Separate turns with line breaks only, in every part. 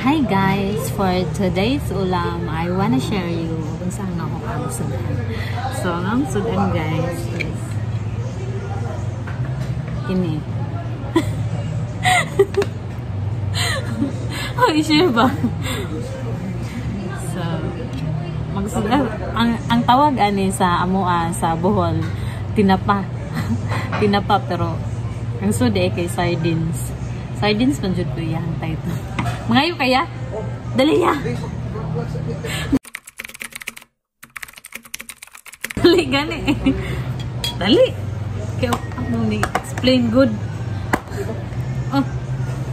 Hi guys, for today's ulam, I wanna share you kung saan ako ang sudan. So, ang sudan guys is ini. Ay, siya ba? So, magsudan. Ang tawag ani sa amua sa Bohol, tinapa. Tinapa pero ang sude kay sardines. Sardines man jud ko yan title. Mangayo kaya? Dali ya. Dali gani. Dali. Kaya ako ni explain good. Oh.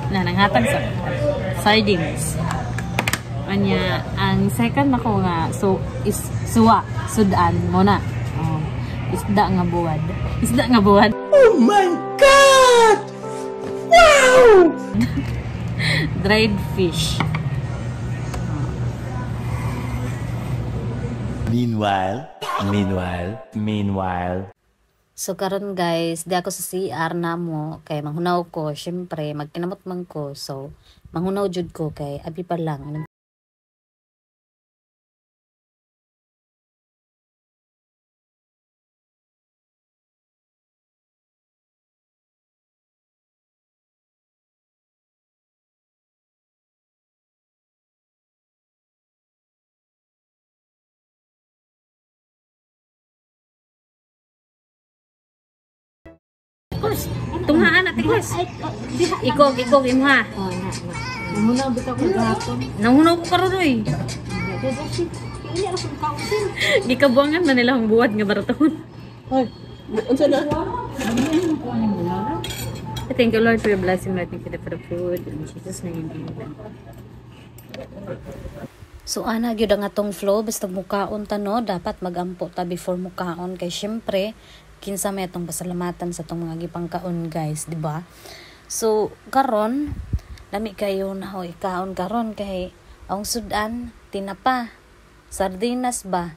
Nanghatag sa sardines. Anya ang second ako nga so is sudan muna. Oh. Isda nga buwad. Isda nga buwad.
Oh my god! Wow!
Dried fish.
Meanwhile.
So karon guys, di ako sa CR na mo kay manghunaw ko, syempre magkinamot man ko. So manghunaw jud ko kay abi pa lang. Tunghaan natin guys. Ikog imha.
Oh, namunaw bitaw ko gahapon.
Nangunaw ko karon oy.
Ini ako kausin.
Gikabuangan na nila ang buwad nga baraton.
Hoy, unsa na?
Thank you Lord for your blessing, Lord. Thank you for the food. In Jesus' name, amen. So ana gyud ang atong flow basta mukaon ta no, dapat magampo ta before mukaon kay syempre kinsa may atong pasalamatan sa atong mga gipangkaon guys, di ba? So karon lami kayo na ho ikaon karon kay ang sudan tinapa sardinas ba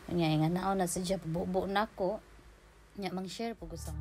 nya nga naon na sadya bubo nako nya mang share pug sa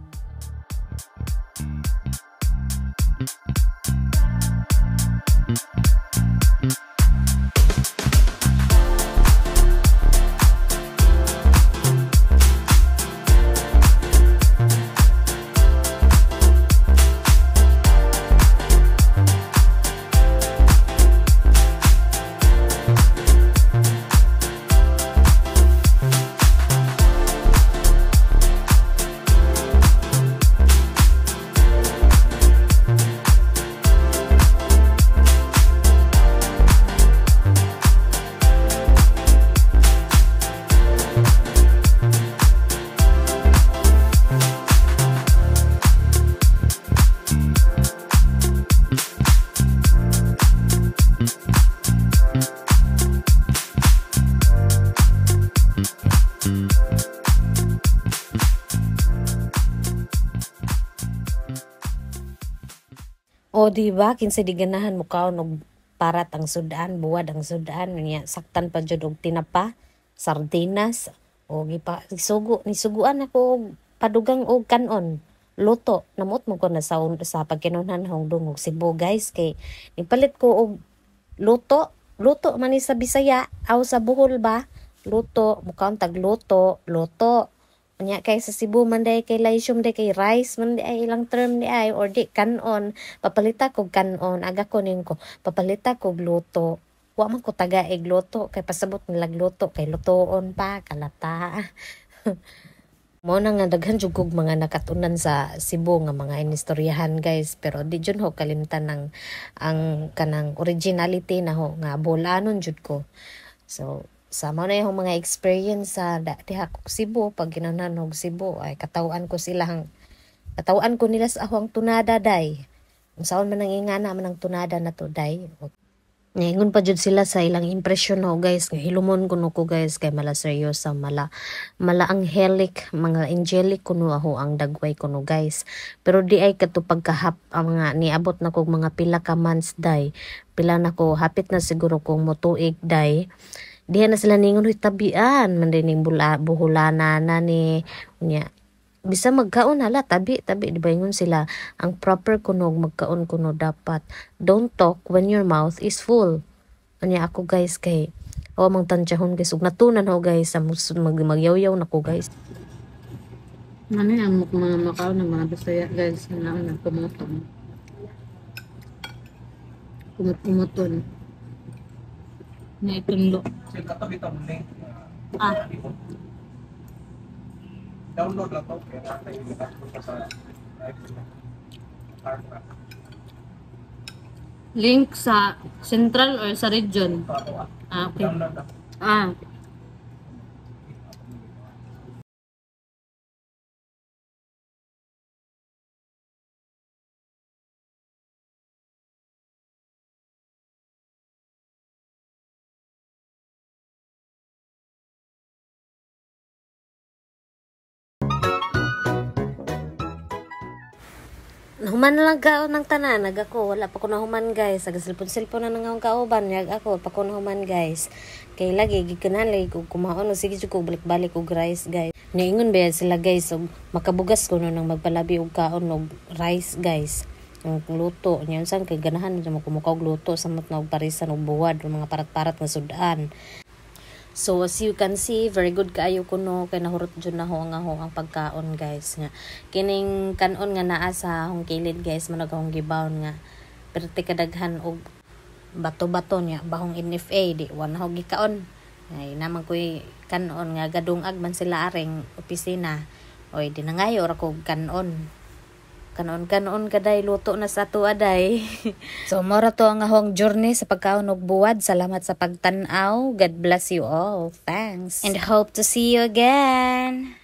O diba kinsa di ganahan mo kaon og parat ang sudan, buwad ang sudan niya saktan pa jud og tinapa, sardinas o nisuguan ako og padugang og kanon. Luto namot mo ko na sa pagkinunhan hong dungog Cebu guys kay nipalit ko og luto man ni sa Bisaya aw sa Bohol ba luto mukaon tag luto nya kay sa Cebu man day kay lysium day kay rice man day ilang term di ay or di kanon papalita ko kanon aga ko ning ko papalita ko luto wa man ko taga luto kay pasabot nilag luto kay lutoon pa kalata. Mo na nga daghan jud kog mga nakatunan sa Cebu nga mga inistoryahan guys pero di jud ho kalimtan ang kanang originality na ho nga bolanon jud ko. So sama na yung mga experience sa diha ko Cebu pag ginanan og Cebu ay katawan ko nila sa ahong tunada day unsaon man ang ingana man ang tunada na to day ngayon pa jud sila sa ilang impresyon ho guys nga hilumon kuno ko guys kay mala seryosa mala angelic mga angelic kuno aho ang dagway kuno guys pero di ay kato pagkahap ang mga niabot na kog mga pila ka months day pila na ko hapit na siguro kong motuig day diha na sila ningon huy tabian man dining buholana na ni unya bisa magkaon hala tabi di ba ingon sila ang proper kunog magkaon kuno dapat. Don't talk when your mouth is full. Anya ako guys kay mang tansyahon guys ug natunan ho guys sa magyaw-yaw nako guys.
Ano yung mga Macau ng mga Bisaya guys na kumutong. Kumut-kumuton. Na itunlo. Ah,
Download lang to.
link sa central or sa region? Ah, okay. Ah,
Nahuman na lang kaon ng tanan, nag ako, wala pa ko nahuman guys. Aga silpon-silpon na nang kauban, yag ako, pa ko nahuman guys. Kay lagi, gikanan lagi ko kumaon, sige ko balik-balik og rice guys. Niingon ba sila guys, so, makabugas ko no nang magpalabi og kaon og rice guys. Ang luto, niyan sang kay ganahan sa makumukaw luto sa matnog parisan og buwad, mga parat-parat nga sudan. So as you can see, very good kaayo kuno kay nahurot jud na ho ang pagkaon guys nga. Kining kanon nga naa sa hong kilid guys managahong gibawn nga. Perti kadaghan og bato-bato niya bahong NFA di wan ho gikaon. Ay naman koy kanon nga gadungag man sila aring opisina. Oy di na ngayo ra ko kanon. Kanon kaday luto na sa ato aday. So mora to ang ahong journey sa pagkaon og buwad. Salamat sa pagtan-aw. God bless you all. Thanks. And hope to see you again.